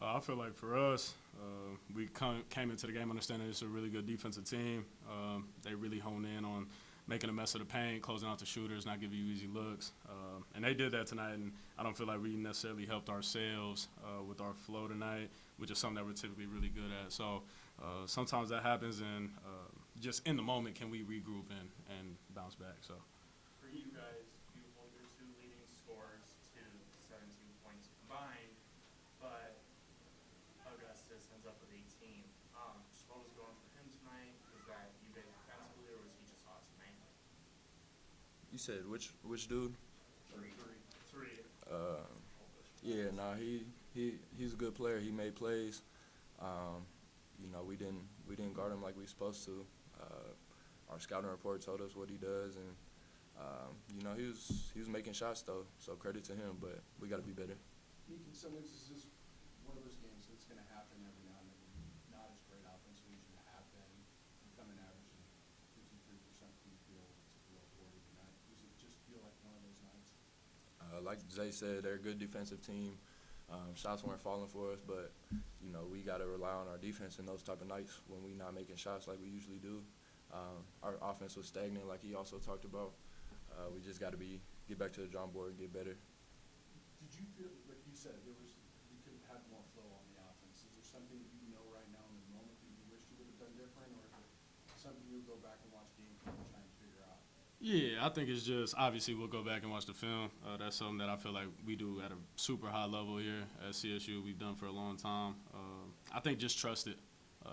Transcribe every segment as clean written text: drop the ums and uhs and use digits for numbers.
I feel like for us, came into the game understanding it's a really good defensive team. They really hone in on making a mess of the paint, closing out the shooters, not giving you easy looks. And they did that tonight, and I don't feel like we necessarily helped ourselves with our flow tonight, which is something that we're typically really good at. So sometimes that happens, and just in the moment, can we regroup and bounce back? So. For you guys, you hold your two leading scorers to 17 points combined, but Augustus ends up with 18. Just what was going for him tonight? Was that you guys defensively, or was he just hot tonight? You said which dude? Three. Three. Uh, yeah, nah, he's a good player. He made plays. We didn't guard him like we supposed to. Our scouting report told us what he does, and he was making shots though. So credit to him, but we got to be better. Sometimes this is one of those games that's going to happen every now and then. Not as great offensively as you have been. You come in averaging 53% from the field to below 40 tonight. Does it just feel like one of those nights? Like Zay said, they're a good defensive team. Shots weren't falling for us, but we got to rely on our defense in those type of nights when we're not making shots like we usually do. Our offense was stagnant, like he also talked about. We just got to get back to the drawing board and get better. Did you feel, like you said, you could have had more flow on the offense? Is there something that you know right now in the moment that you wish you would have done different, or is it something you'll go back and watch game film and try and figure out? Yeah, I think it's just obviously we'll go back and watch the film. That's something that I feel like we do at a super high level here at CSU. We've done for a long time. I think just trust it.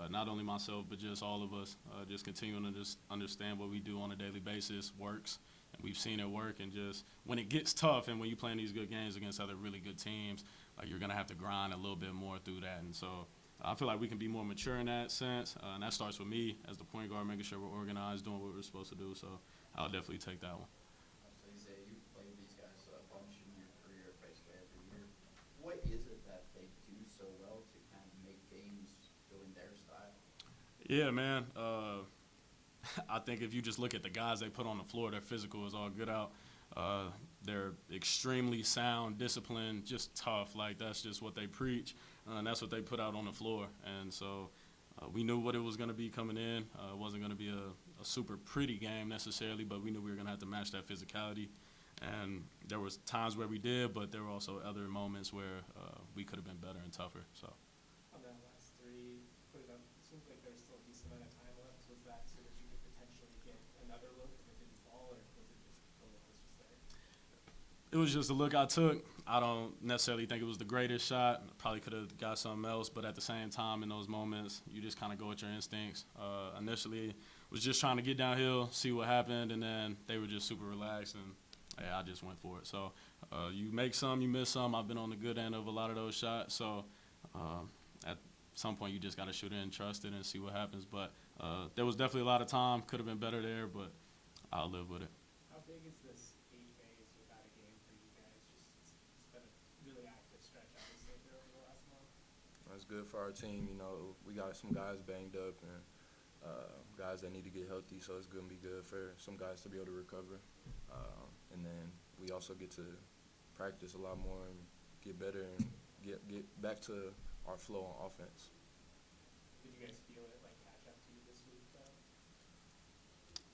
Not only myself, but just all of us. Just continuing to just understand what we do on a daily basis works. And we've seen it work. And just when it gets tough and when you're playing these good games against other really good teams, like you're going to have to grind a little bit more through that. And so I feel like we can be more mature in that sense. And that starts with me as the point guard, making sure we're organized, doing what we're supposed to do. So I'll definitely take that one. So you say you've played with these guys a bunch in your career, basically every year. What is it that they do so well to kind of make games go in their style? Yeah, man. I think if you just look at the guys they put on the floor, their physical is all good out. They're extremely sound, disciplined, just tough. Like, that's just what they preach, and that's what they put out on the floor. And so we knew what it was going to be coming in. It wasn't going to be a super pretty game necessarily, but we knew we were going to have to match that physicality. And there was times where we did, but there were also other moments where we could have been better and tougher. So. On that last three, put it up. It seems like there's still a decent amount of time left. Was that so that you could potentially get another look if it didn't fall, or was it just the look was just there? It was just the look I took. I don't necessarily think it was the greatest shot. Probably could have got something else, but at the same time, in those moments, you just kind of go with your instincts. Initially, was just trying to get downhill, see what happened, and then they were just super relaxed, and I just went for it. So you make some, you miss some. I've been on the good end of a lot of those shots. So at some point, you just got to shoot it and trust it and see what happens. But there was definitely a lot of time. Could have been better there, but I'll live with it. How big is this 8 days without a game for you guys? It's been a really active stretch, obviously, there over the last month. That's good for our team. We got some guys banged up and guys that need to get healthy, so it's going to be good for some guys to be able to recover. And then we also get to practice a lot more and get better and get back to our flow on offense. Did you guys feel it catch up to you this week, though?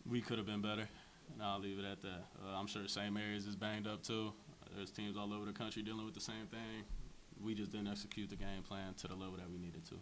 We could have been better, and I'll leave it at that. I'm sure the same areas is banged up too. There's teams all over the country dealing with the same thing. We just didn't execute the game plan to the level that we needed to.